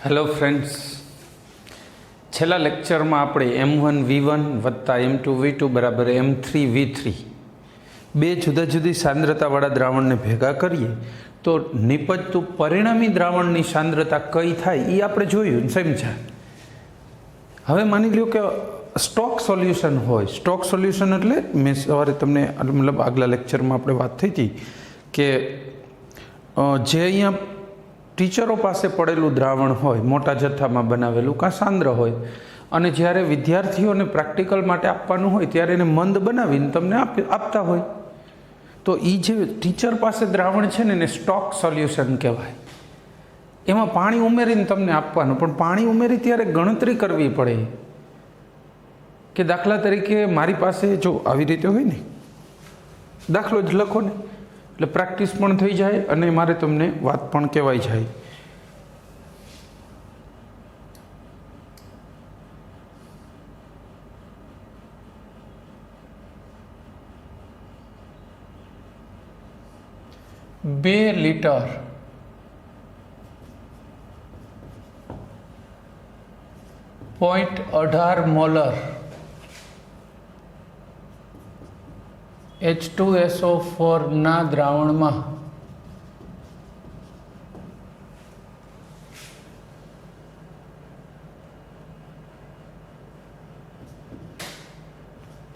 Hello friends, છેલ્લા લેક્ચરમાં આપણે M1V1 વત્તા M2V2 બરાબર M3V3 બે જુદા જુદી સાંદ્રતાવાળા દ્રાવણને ભેગા કરીએ તો નિપજતું પરિણામી દ્રાવણની સાંદ્રતા કઈ થાય એ આપણે જોયું સમજ્યા. હવે માની લ્યો કે સ્ટોક સોલ્યુશન હોય. સ્ટોક સોલ્યુશન એટલે મેં સવારે તમને મતલબ આગલા લેક્ચરમાં આપણે વાત થઈ હતી કે જે અહીંયા ટીચરો પાસે પડેલું દ્રાવણ હોય, મોટા જથ્થામાં બનાવેલું કાં સાંદ્ર હોય, અને જ્યારે વિદ્યાર્થીઓને પ્રેક્ટિકલ માટે આપવાનું હોય ત્યારે એને મંદ બનાવીને તમને આપતા હોય, તો એ જે ટીચર પાસે દ્રાવણ છે ને એને સ્ટોક સોલ્યુશન કહેવાય. એમાં પાણી ઉમેરીને તમને આપવાનું, પણ પાણી ઉમેરી ત્યારે ગણતરી કરવી પડે કે દાખલા તરીકે મારી પાસે જો આવી રીતે હોય ને, દાખલો જ લખો ને એટલે પ્રેક્ટિસ પણ થઈ જાય અને મારે તમને વાત પણ કહેવાય જાય. બે લીટર .18 મોલર H2SO4 ના દ્રાવણમાં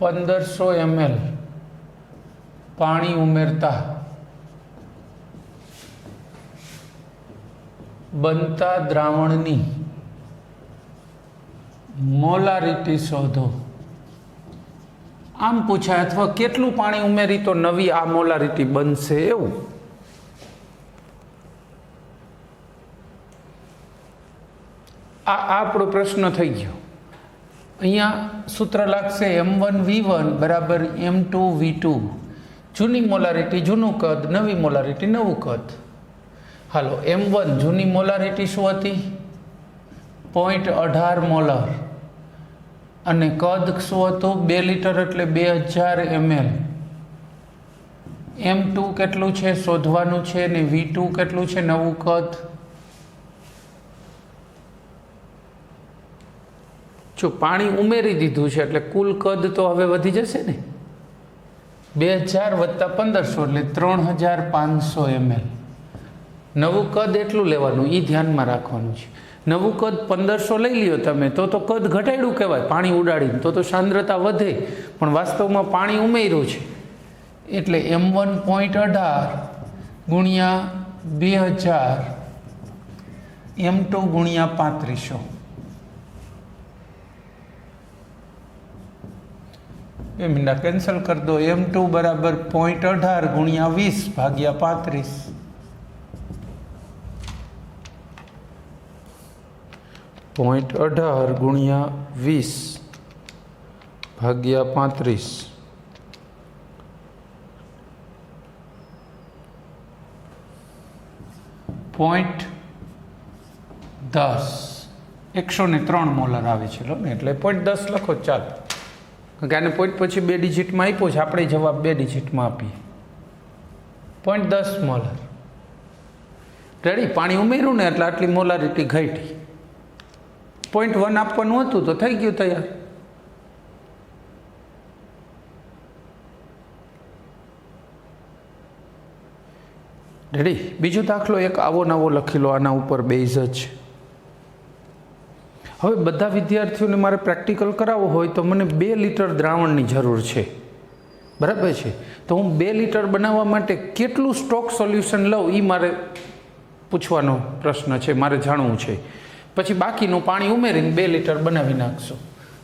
1500 ml પાણી ઉમેરતા બનતા દ્રાવણની મોલારિટી શોધો. આમ પૂછાય, અથવા કેટલું પાણી ઉમેરી તો નવી આ મોલારિટી બનશે એવું. આ આપણો પ્રશ્ન થઈ ગયો. અહીંયા સૂત્ર લાગશે M1V1 બરાબર M2V2. જૂની મોલારિટી જૂનું કદ, નવી મોલારિટી નવું કદ. હાલો, M1 જૂની મોલારિટી શું હતી? 0.18 મોલર, અને કદ શું હતું? 2 લીટર એટલે 2000 ml. M2 કેટલું છે શોધવાનું છે, ને V2 કેટલું છે નવું કદ. જો પાણી ઉમેરી દીધું છે એટલે કુલ કદ તો હવે વધી જશે ને. 2000 વત્તા 1500 એટલે 3500 ml. નવું કદ એટલું લેવાનું, એ ધ્યાનમાં રાખવાનું છે. નવું કદ 1500 લઈ લ્યો તમે તો કદ ઘટાડ્યું કહેવાય પાણી ઉડાડીને, તો સાંદ્રતા વધે, પણ વાસ્તવમાં પાણી ઉમેર્યું છે. એટલે M1.18 ગુણ્યા 2000 M2 ગુણ્યા 3500. બે મિનિટ કેન્સલ કરી દો. M2 બરાબર 0.18 ગુણ્યા 20 ભાગ્યા 35. 0.18 ગુણ્યા 20 ભાગ્યા 35. 0.10 103 મોલર આવે છે લો ને, એટલે 0.10 લખો ચાલો. કારણ કે આને પોઈન્ટ પછી 2 ડિજિટમાં આપ્યો છે, આપણે જવાબ 2 ડિજિટમાં આપીએ. 0.10 મોલર. રેડી? પાણી ઉમેર્યું ને એટલે આટલી મોલારિટી ઘટી. 0.1 આપવાનું હતું તો થઈ ગયું તૈયાર. રેડી? બીજો દાખલો એક આવો નવો લખી લો, આના ઉપર બેઝ જ. હવે બધા વિદ્યાર્થીઓને મારે પ્રેક્ટિકલ કરાવવો હોય તો મને 2 લીટર દ્રાવણની જરૂર છે, બરાબર છે? તો હું 2 લીટર બનાવવા માટે કેટલું સ્ટોક સોલ્યુશન લઉં એ મારે પૂછવાનો પ્રશ્ન છે, મારે જાણવું છે. પછી બાકીનું પાણી ઉમેરીને 2 લીટર બનાવી નાખશો.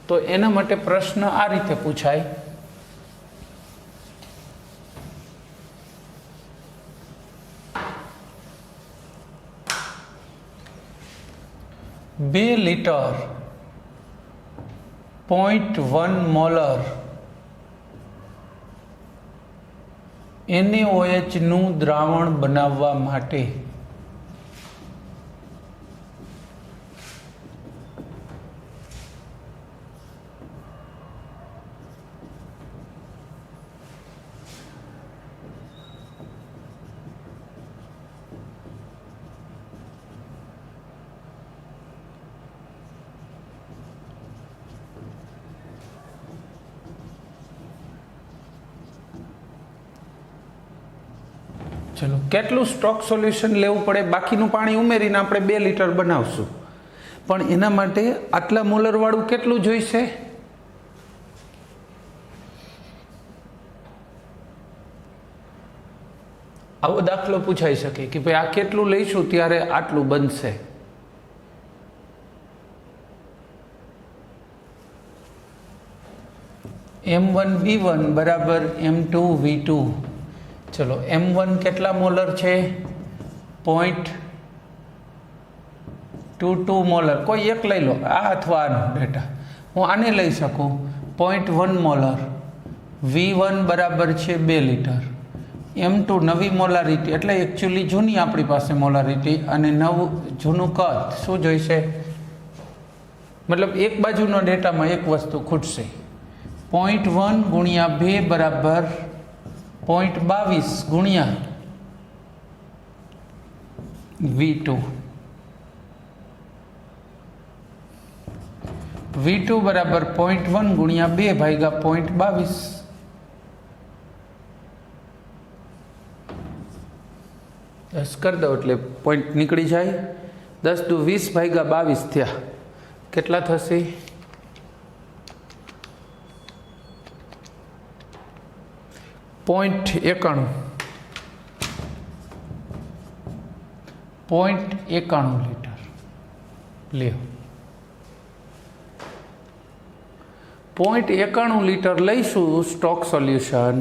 તો એના માટે પ્રશ્ન આ રીતે પૂછાય. બે લીટર 0.1 મોલર NaOH નું દ્રાવણ બનાવવા માટે ચલો કેટલું સ્ટોક સોલ્યુશન લેવું પડે, બાકીનું પાણી ઉમેરીને આપણે 2 લિટર બનાવશું, પણ એના માટે આટલા મોલરવાળું કેટલું જોઈશે? આવો દાખલો પૂછાઈ શકે કે ભાઈ આ કેટલું લઈશું ત્યારે આટલું બનશે. M1V1 બરાબર M2V2. ચલો M1 કેટલા મોલર છે? 0.22 મોલર. કોઈ એક લઈ લો, આ અથવા આનો ડેટા. હું આને લઈ શકું 0.1 મોલર. V1 બરાબર છે 2 લિટર. M2 નવી મોલારિટી, એટલે એકચ્યુઅલી જૂની આપણી પાસે મોલારિટી અને નવું જૂનું કદ શું જોઈશે? મતલબ એક બાજુનો ડેટામાં એક વસ્તુ ખૂટશે. 0.1 ગુણ્યા 2 બરાબર 0.22 ગુણ્યા V2. V2 બરાબર 0.1 ગુણ્યા 2 ભાગ્યા 0.22. દસ કરી દો એટલે પોઈન્ટ નીકળી જાય. 10 દુ 20 ભાગ્યા 22 થયા. કેટલા થશે? 0.91. 0.91 લીટર લ્યો. 0.91 લીટર લઈશું સ્ટોક સોલ્યુશન,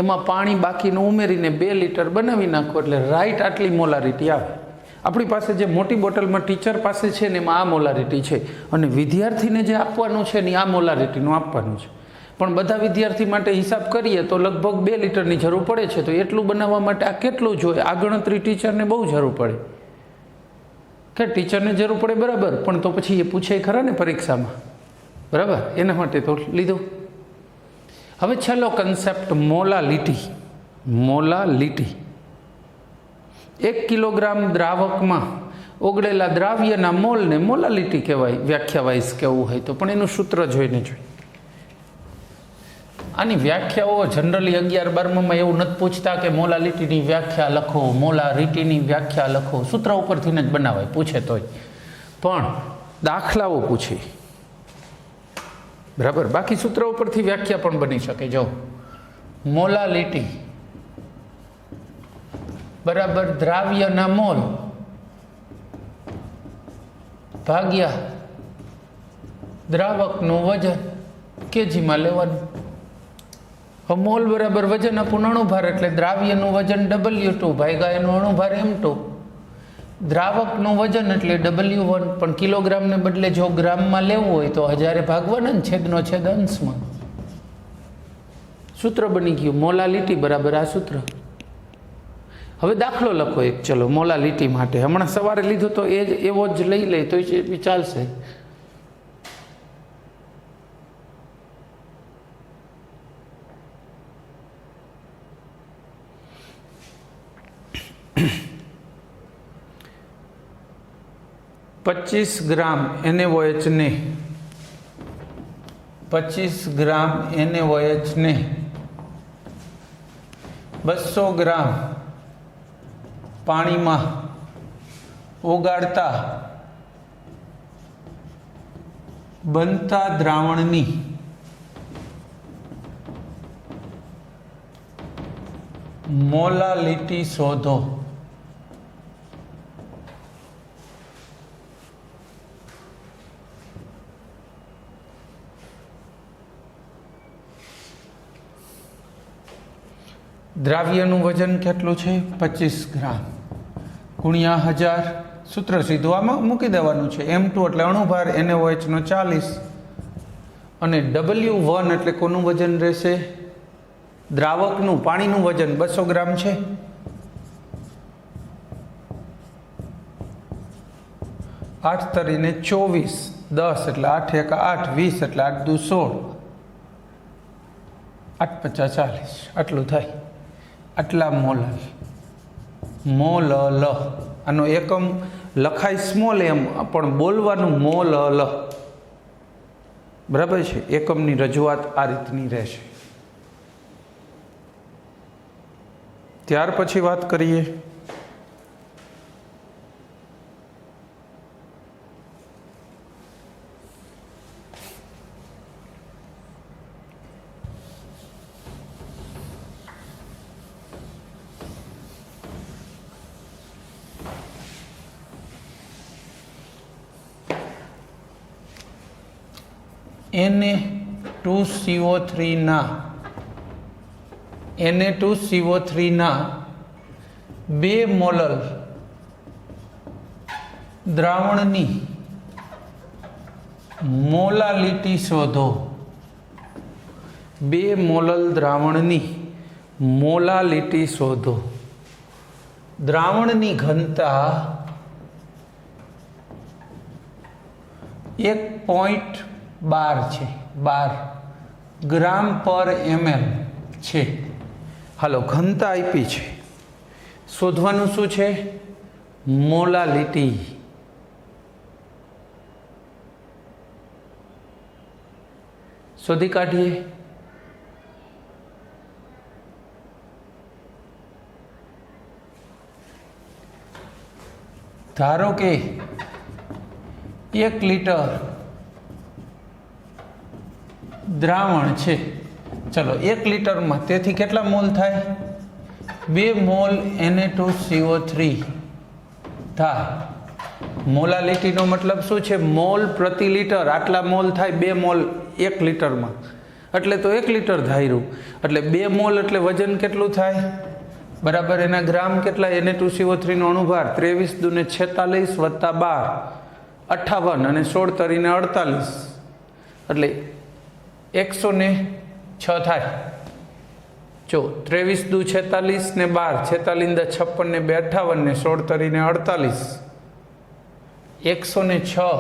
એમાં પાણી બાકીનું ઉમેરીને 2 લિટર બનાવી નાખો એટલે રાઈટ આટલી મોલારિટી આવે. આપણી પાસે જે મોટી બોટલમાં ટીચર પાસે છે ને એમાં આ મોલારિટી છે, અને વિદ્યાર્થીને જે આપવાનું છે ને આ મોલારિટીનું આપવાનું છે. પણ બધા વિદ્યાર્થી માટે હિસાબ કરીએ તો લગભગ 2 લિટરની જરૂર પડે છે. તો એટલું બનાવવા માટે આ કેટલું જોઈએ? આ ગણતરી ટીચરને બહુ જરૂર પડે. કે ટીચરને જરૂર પડે બરાબર, પણ તો પછી એ પૂછે ખરા ને પરીક્ષામાં, બરાબર? એના માટે તો લીધું. હવે છેલ્લો કન્સેપ્ટ મોલાલિટી. મોલાલિટી 1 કિલોગ્રામ દ્રાવકમાં ઓગળેલા દ્રાવ્યના મોલને મોલાલિટી કહેવાય, વ્યાખ્યા વાઇઝ કહેવું હોય તો. પણ એનું સૂત્ર જોઈને જોઈએ. આની વ્યાખ્યાઓ જનરલી 11-12માં એવું નથી પૂછતા કે મોલાલિટીની વ્યાખ્યા લખો, મોલારિટીની વ્યાખ્યા લખો. સૂત્ર ઉપરથી જ બનાવાય, પૂછે તોય. પણ દાખલાઓ પૂછે, બરાબર? બાકી સૂત્ર ઉપરથી વ્યાખ્યા પણ બની શકે. જો મોલાલિટી બરાબર દ્રાવ્યના મોલ ભાગ્યા દ્રાવકનું વજન કેજીમાં લેવાનું. મોલ બરાબર વજન આપું અણુભાર, એટલે દ્રાવ્યનું વજન W2 ભાગ્યા એનું અણુભાર M2. દ્રાવકનું વજન એટલે W1, પણ કિલોગ્રામને બદલે જો ગ્રામમાં લેવું હોય તો 1000 ભાગવાના ને છેદનો છેદ અંશમાં. સૂત્ર બની ગયું મોલાલિટી બરાબર આ સૂત્ર. હવે દાખલો લખો એક, ચલો મોલાલિટી માટે. હમણાં સવારે લીધો તો એવો જ લઈ લે તો ચાલશે. પચીસ ગ્રામ NaOH ને 25 ગ્રામ NaOH ને 200 ગ્રામ પાણીમાં ઓગાળતા બનતા દ્રાવણની મોલાલિટી શોધો. દ્રાવ્યનું વજન કેટલું છે? 25 ગ્રામ ગુણ્યા 1000. સૂત્ર સીધું આમાં મૂકી દેવાનું છે. M2 એટલે અણુભાર, NaOH નો 40, અને W1 એટલે કોનું વજન રહેશે? દ્રાવકનું, પાણીનું વજન 200 ગ્રામ છે. આઠ તરીને 24, 10 એટલે 8 × 8, 20 એટલે 8 દુ 16, 8 × 50 = 40. આટલું થાય. આટલા મોલલ. મોલલ આનો એકમ લખાય સ્મોલ m, પણ બોલવાનું મોલલ, બરાબર છે? એકમની રજૂઆત આ રીતની રહેશે. ત્યાર પછી વાત કરીએ Na2CO3 ના Na2CO3 ના 2 મોલર દ્રાવણની મોલાલિટી શોધો. 2 મોલર દ્રાવણની મોલાલિટી શોધો. દ્રાવણની ઘનતા 1.12 છે, 12 ગ્રામ પર ml છે. હાલો, ઘનતા આપી છે, શોધવાનું શું છે? મોલાલિટી. શોધી કાઢીએ. ધારો કે 1 લીટર દ્રાવણ છે. ચલો, 1 લીટરમાં તેથી કેટલા મોલ થાય? 2 મોલ Na2CO3 થાય. મોલાલિટીનો મતલબ શું છે? મોલ પ્રતિ લીટર. આટલા મોલ થાય 2 મોલ 1 લીટરમાં, એટલે તો 1 લીટર ધાર્યું. એટલે 2 મોલ એટલે વજન કેટલું થાય? બરાબર, એના ગ્રામ કેટલા? Na2CO3 નો અણુભાર 23 દુને 46 વત્તા 12 58 અને 16 તરીને 48, એટલે 106 થાય. જો 23 દુ 46 ને 12, 46 દા 56 ને 2 58 ને 16 તરીને 48, 106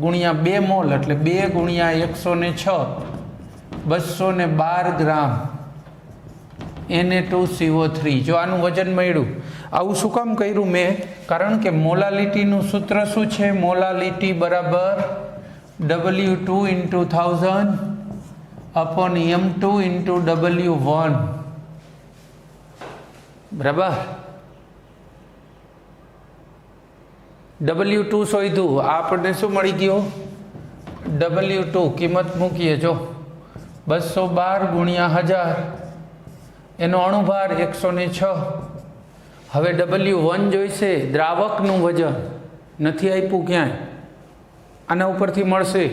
ગુણ્યા 2 મોલ એટલે 2 ગુણ્યા 106, 212 ગ્રામ Na2CO3. જો આનું વજન મળ્યું. આવું શું કામ કર્યું મેં? કારણ કે મોલાલિટીનું સૂત્ર શું છે? મોલાલિટી બરાબર W2 × 1000 upon M2 × W1. બરાબર, W2 શોધ્યું. આપણને શું મળી ગયો? W2 કિંમત મૂકીએ. જો 212 ગુણ્યા 1000, એનો અણુભાર 106. હવે W1 જોઈશે, દ્રાવકનું વજન. નથી આપ્યું ક્યાંય, આના ઉપરથી મળશે.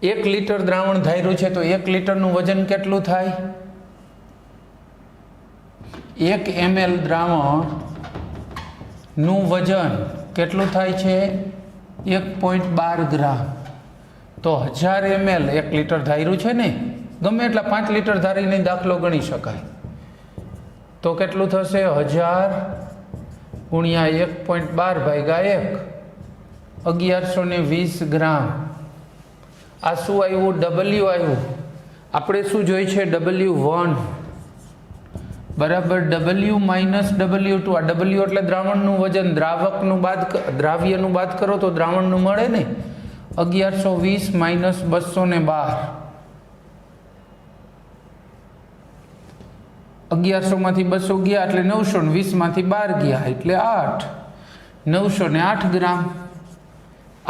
1 લીટર દ્રાવણ ધાર્યું છે, તો 1 લીટરનું વજન કેટલું થાય? 1 ml દ્રાવણનું વજન કેટલું થાય છે? 1.12 ગ્રામ. તો 1000 ml 1 લીટર ધાર્યું છે ને, ગમે એટલા 5 લીટર ધારીને દાખલો ગણી શકાય. તો કેટલું થશે? 1000 ગુણ્યા 1.12 ભાગ્યા 1, 1120 ગ્રામ. આ શું આવ્યું? W આવ્યું. આપણે શું જોઈ છે? W1 બરાબર W માઇનસ W2. આ W એટલે દ્રાવણનું વજન. દ્રાવ્યનું બાદ કરો તો દ્રાવણનું મળે ને. 1120 માઇનસ 212, 1100 માંથી 200 ગયા એટલે 920 માંથી 12 ગયા એટલે 8, 908 ગ્રામ.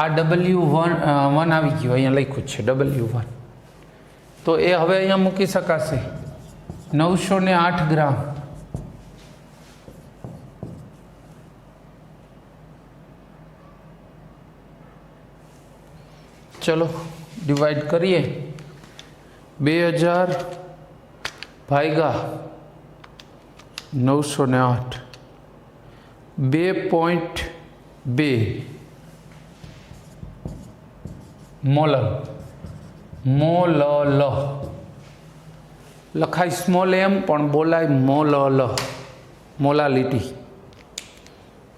આ W1 આવી ગયું, અહીંયા લખ્યું છે W1. તો એ હવે અહીંયા મૂકી શકાશે, 908 ગ્રામ. ચલો ડિવાઈડ કરીએ. 2000 ભાગ્યા 908, 2.2 મોલર. મોલલ લખાય સ્મોલ એમ પણ બોલાય મોલલ, મોલાલિટી.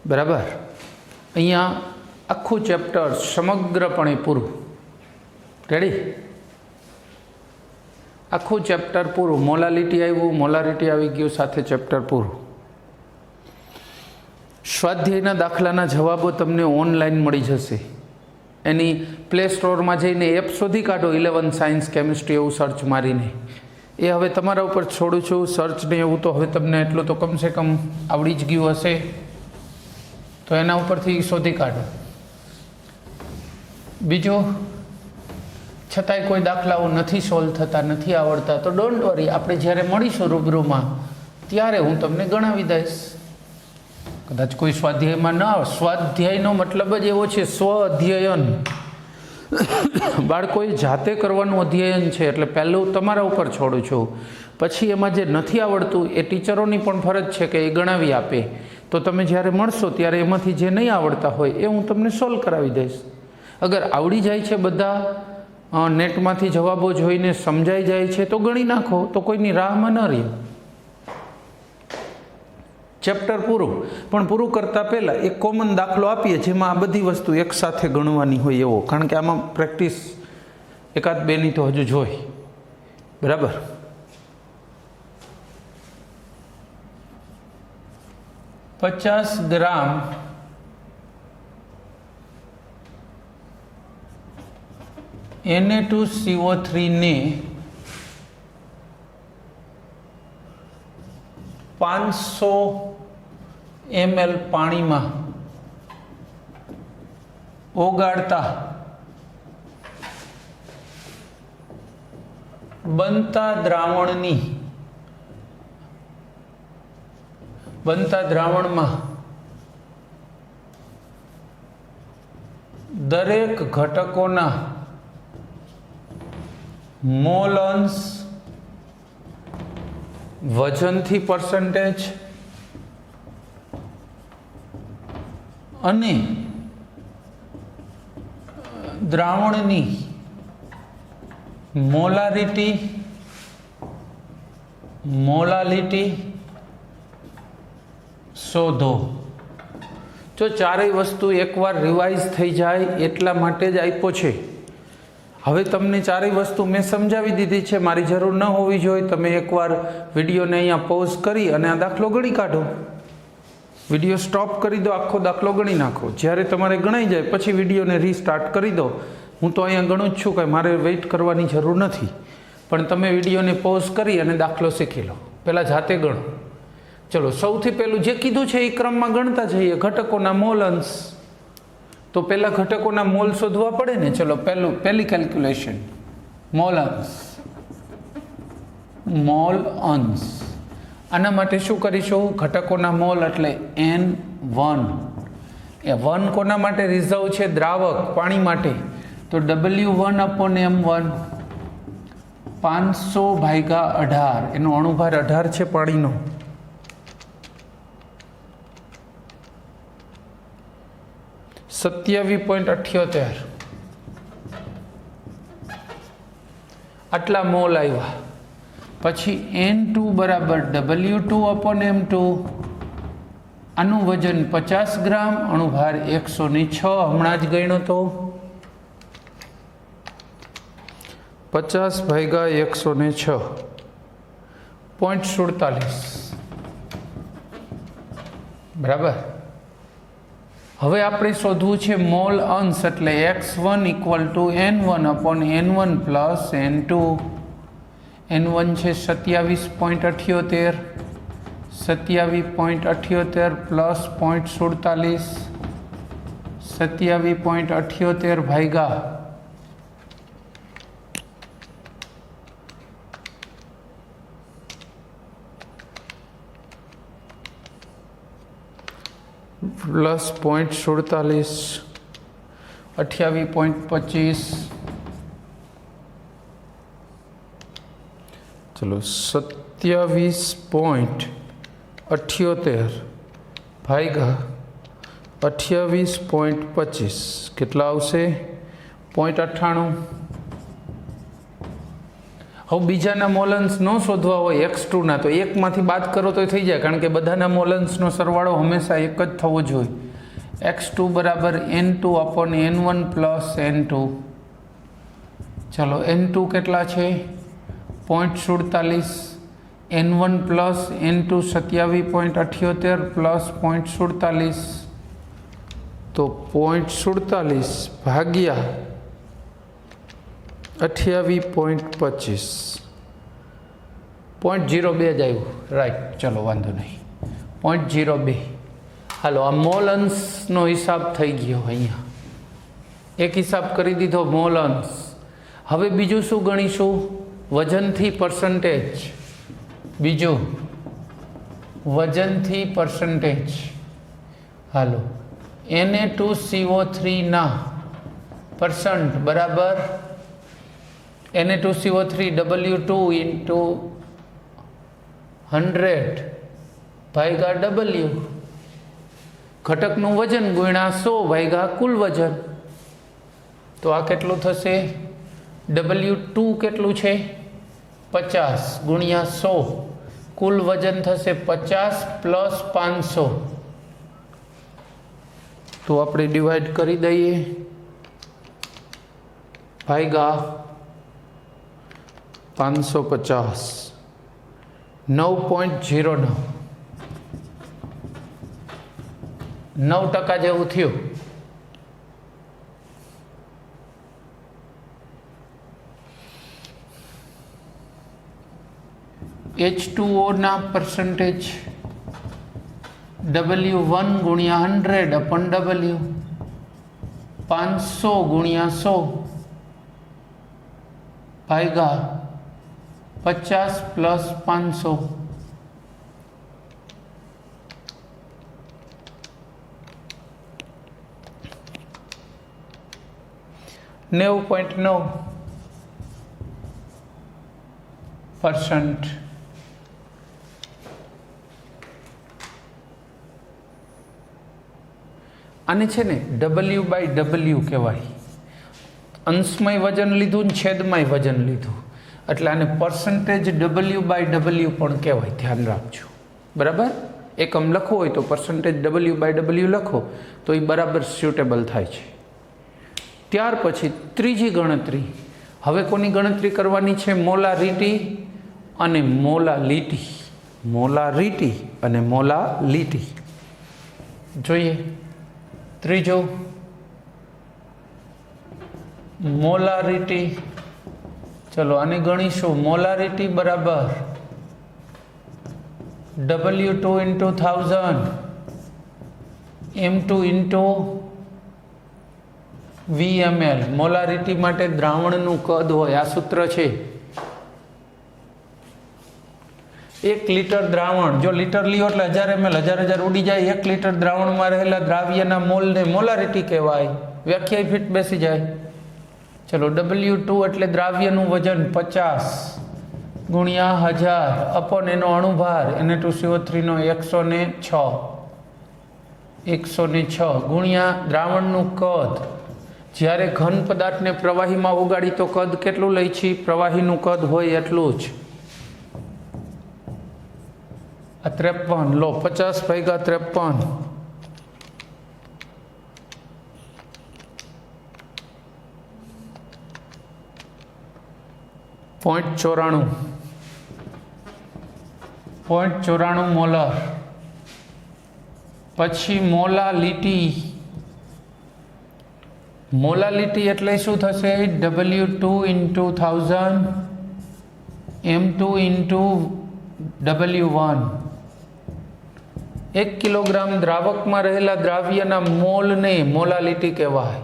બરાબર, અહીંયા આખું ચેપ્ટર સમગ્રપણે પૂરું. રેડી? આખું ચેપ્ટર પૂરું. મોલાલિટી આવ્યું, મોલારિટી આવી ગયું, સાથે ચેપ્ટર પૂરું. સ્વાધ્યાયના દાખલાના જવાબો તમને ઓનલાઈન મળી જશે. એની પ્લે સ્ટોરમાં જઈને એપ શોધી કાઢો, 11 સાયન્સ કેમિસ્ટ્રી એવું સર્ચ મારીને. એ હવે તમારા ઉપર છોડું છું. સર્ચ ને એવું તો હવે તમને એટલું તો કમસે કમ આવડી જ ગયું હશે, તો એના ઉપરથી શોધી કાઢો. બીજું, છતાંય કોઈ દાખલાઓ નથી સોલ્વ થતા, નથી આવડતા, તો ડોન્ટ વરી, આપણે જ્યારે મળીશું રૂબરૂમાં ત્યારે હું તમને ગણાવી દઈશ. કદાચ કોઈ સ્વાધ્યાયમાં ન આવે. સ્વાધ્યાયનો મતલબ જ એવો છે, સ્વ અધ્યયન. બાળકોએ જાતે કરવાનું અધ્યયન છે. એટલે પહેલું તમારા ઉપર છોડું છું. પછી એમાં જે નથી આવડતું એ ટીચરોની પણ ફરજ છે કે એ ગણાવી આપે. તો તમે જ્યારે મળશો ત્યારે એમાંથી જે નહીં આવડતા હોય એ હું તમને સોલ્વ કરાવી દઈશ. અગર આવડી જાય છે, બધા નેટમાંથી જવાબો જોઈને સમજાઈ જાય છે, તો ગણી નાખો, તો કોઈની રાહમાં ન રહે. ચેપ્ટર પૂરું. પણ પૂરું કરતાં પહેલાં એક કોમન દાખલો આપીએ જેમાં આ બધી વસ્તુ એકસાથે ગણવાની હોય એવો, કારણ કે આમાં પ્રેક્ટિસ એકાદ બેની તો હજુ જોઈ. બરાબર? ₹50 Na2CO3 ને 500 ml પાણીમાં ઓગાળતા બનતા દ્રાવણમાં દરેક ઘટકોના મોલ અંશ વજનથી પર્સન્ટેજ અને દ્રાવણની મોલાલિટી શોધો. જો ચારેય વસ્તુ એકવાર રિવાઇઝ થઈ જાય એટલા માટે જ આપ્યો છે. હવે તમને ચારેય વસ્તુ મેં સમજાવી દીધી છે, મારી જરૂર ન હોવી જોઈએ. તમે એકવાર વિડીયોને અહીંયા પોઝ કરી અને આ દાખલો ગણી કાઢો. વિડીયો સ્ટોપ કરી દો, આખો દાખલો ગણી નાખો. જ્યારે તમારે ગણાઈ જાય પછી વિડીયોને રીસ્ટાર્ટ કરી દો. હું તો અહીંયા ગણું જ છું, કે મારે વેઇટ કરવાની જરૂર નથી. પણ તમે વિડીયોને પોઝ કરી અને દાખલો શીખી લો. પહેલાં જાતે ગણો. ચલો, સૌથી પહેલું જે કીધું છે એ ક્રમમાં ગણતા જઈએ. ઘટકોના મોલ અંશ. તો પહેલાં ઘટકોના મોલ શોધવા પડે ને. ચલો, પહેલી કેલ્ક્યુલેશન, મોલ અંશ. આના માટે શું કરીશું? ઘટકોના મોલ એટલે N1. એ 1 કોના માટે રિઝર્વ છે? દ્રાવક, પાણી માટે. તો W1/M1 500/18. એનો અણુભાર 18 છે પાણીનો. $27.78 આટલા મોલ આવ્યા. પછી N2 બરાબર W2/M2. આનું વજન 50 ગ્રામ, અણુભાર 106. હમણાં જ ગણ્યો તો 50/106 0.47. બરાબર. હવે આપણે શોધવું છે મોલ અંશ, એટલે x1 = N1/N1 plus N2. N1 છે 27.78. 27.78 પ્લસ 0.47. 27.78 ભાગ્યા પ્લસ 0.47 28.25. ચલો, 27.78 ભાગ્યા 28.25 કેટલા આવશે? 0.98. હવે બીજાના મોલન્સ ન શોધવા હોય x2 ના, તો એકમાંથી બાદ કરો તો થઈ જાય, કારણ કે બધાના મોલન્સનો સરવાળો હંમેશા એક જ થવો જોઈએ. x2 બરાબર N2/N1 પ્લસ N2. ચલો, N2 કેટલા છે? 0.47. N1 plus N2 27.78 plus 0.47. તો 0.47 ભાગ્યા 28.25 0.02 જ આવ્યું, રાઈટ. ચલો વાંધો નહીં, 0.02. હાલો, આ મોલ અંશનો હિસાબ થઈ ગયો. અહીંયા એક હિસાબ કરી દીધો મોલ અંશ. હવે બીજું શું ગણીશું? વજનથી પર્સન્ટેજ. બીજું વજનથી પર્સન્ટેજ. હાલો, Na2CO3 ના પરસન્ટ બરાબર Na2CO3 W2 ઇન્ટુ 100 ભાગ્યા W. ઘટકનું વજન ગુણ્યા 100 ભાગ્યા કુલ વજન. તો આ કેટલું થશે? W2 કેટલું છે? 50 ગુણ્યા 100. કુલ વજન થશે 50 પ્લસ 500. તો આપણે ડિવાઈડ કરી દઈએ ભાગ્યા 550. 9.09 9% જેવું થયું. H2O ના પરસન્ટેજ W1 ગુણ્યા 100 અપન W. 500 ગુણ્યા 100 ભાગ્યા 50 પ્લસ 500. 90.9%. આને છે ને W/W કહેવાય. અંશમાંય વજન લીધું ને છેદમાંય વજન લીધું, એટલે આને પર્સન્ટેજ W/W પણ કહેવાય. ધ્યાન રાખજો, બરાબર. એકમ લખવો હોય તો પર્સન્ટેજ W/W લખો તો એ બરાબર સ્યુટેબલ થાય છે. ત્યાર પછી ત્રીજી ગણતરી. હવે કોની ગણતરી કરવાની છે? મોલારિટી અને મોલાલિટી. મોલારિટી અને મોલાલિટી. જોઈએ ત્રીજો, મોલારિટી. ચલો આને ગણીશું. મોલારિટી બરાબર W2 into 1000 M2 into VmL. Molarity માટે દ્રાવણનું કદ હોય, આ સૂત્ર છે. 1 લિટર દ્રાવણ, જો લિટર લ્યો એટલે 1000 ml, 1000 ઉડી જાય. 1 લિટર દ્રાવણમાં રહેલા દ્રાવ્યના મોલને મોલારિટી કહેવાય. વ્યાખ્યા ફિટ બેસી જાય. ચલો, W2 એટલે દ્રાવ્યનું વજન 50 ગુણ્યા 1000 અપન એનો અણુભાર Na2CO3 નો 106 ગુણ્યા દ્રાવણનું કદ. જ્યારે ઘન પદાર્થને પ્રવાહીમાં ઓગાળી તો કદ કેટલું લઈ છીએ? પ્રવાહીનું કદ હોય એટલું જ. આ 53 લો, 50 ભાગ્યા 53. 0.94 મોલર. પછી મોલાલિટી. મોલાલિટી એટલે શું થશે? W2 into 1000 M2 into W1. 1 kilogram દ્રાવકમાં રહેલા દ્રાવ્યના મોલને મોલાલિટી કહેવાય.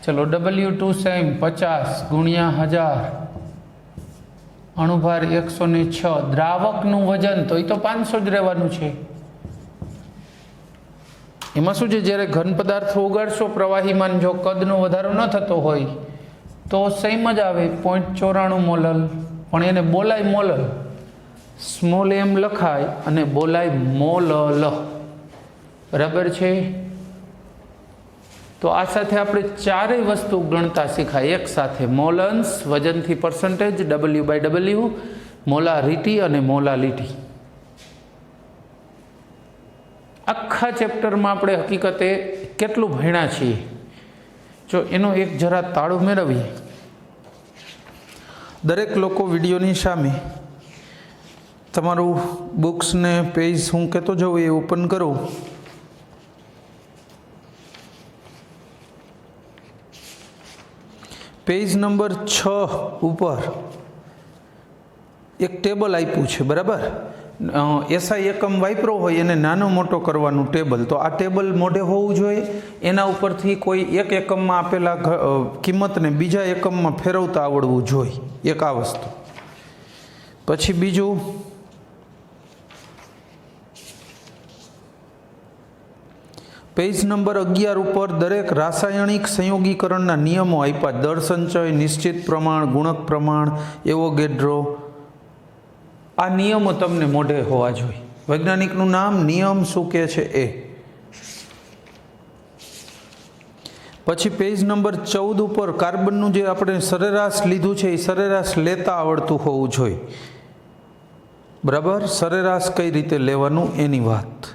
ચલો, W2 સેમ 50 ગુણ્યા 1000 અણુભાર 106. દ્રાવકનું વજન તો એ તો 500 જ રહેવાનું છે. એમાં શું છે? જ્યારે ઘન પદાર્થ ઓગાળશો પ્રવાહીમાં, જો કદનો વધારો ન થતો હોય તો સેમ જ આવે 0.94 મોલલ. પણ એને બોલાય મોલલ. સ્મોલ એમ લખાય અને બોલાય મોલલ. બરાબર છે? તો આ સાથે આપણે ચારેય વસ્તુ ગણતા શીખાય એક સાથે. મોલન્સ, વજનથી પર્સન્ટેજ W/W, મોલારિટી અને મોલાલિટી. આખા ચેપ્ટરમાં આપણે હકીકતે કેટલું ભણ્યા છીએ, જો એનો એક જરા તાળો મેળવીએ. દરેક લોકો વિડીયોની સામે તમારું બુક્સને પેજ હું કહેતો જાઉં એ ઓપન કરો. પેજ નંબર 6 ઉપર એક ટેબલ આપ્યું છે, બરાબર. એસઆઈ એકમ વાપરો હોય એને નાનો મોટો કરવાનું ટેબલ, તો આ ટેબલ મોઢે હોવું જોઈએ. એના ઉપરથી કોઈ એક એકમમાં આપેલા કિંમતને બીજા એકમમાં ફેરવતા આવડવું જોઈએ, એક આ વસ્તુ. પછી બીજું, પેજ નંબર 11 ઉપર દરેક રાસાયણિક સંયોગીકરણના નિયમો આપ્યા. દર સંચય, નિશ્ચિત પ્રમાણ, ગુણક પ્રમાણ, એવોગેડ્રો. આ નિયમો તમને મોઢે હોવા જોઈએ. વૈજ્ઞાનિકનું નામ, નિયમ શું કહે છે એ. પછી પેજ નંબર 14 ઉપર કાર્બનનું જે આપણે સરેરાશ લીધું છે એ સરેરાશ લેતા આવડતું હોવું જોઈએ, બરાબર. સરેરાશ કઈ રીતે લેવાનું એની વાત.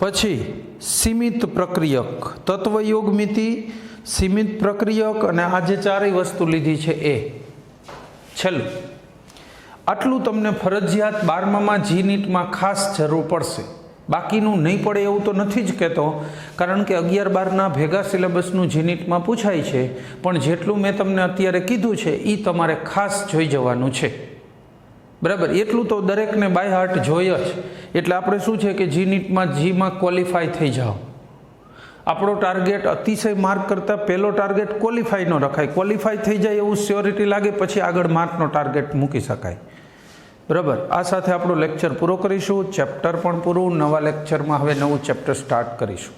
પછી સીમિત પ્રક્રિયક, તત્વયોગ મિતિ, સીમિત પ્રક્રિયક અને આ જે ચારેય વસ્તુ લીધી છે એ. છેલ્લું આટલું તમને ફરજિયાત 12મામાં જીનીટમાં ખાસ જરૂર પડશે. બાકીનું નહીં પડે એવું તો નથી જ કહેતો, કારણ કે 11-12ના ભેગા સિલેબસનું જીનીટમાં પૂછાય છે, પણ જેટલું મેં તમને અત્યારે કીધું છે એ તમારે ખાસ જોઈ જવાનું છે, બરાબર. એટલું તો દરેકને બાય હાર્ટ જોઈએ જ. એટલે આપણે શું છે કે જીનીટમાં જીમાં ક્વોલિફાય થઈ જાઓ. આપણો ટાર્ગેટ અતિશય માર્ક કરતાં પહેલો ટાર્ગેટ ક્વોલિફાય ન રખાય. ક્વોલિફાય થઈ જાય એવું શ્યોરિટી લાગે પછી આગળ માર્કનો ટાર્ગેટ મૂકી શકાય, બરાબર. આ સાથે આપણો લેક્ચર પૂરો કરીશું. ચેપ્ટર પણ પૂરું. નવા લેક્ચરમાં હવે નવું ચેપ્ટર સ્ટાર્ટ કરીશું.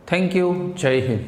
Thank you. જય હિન્દ.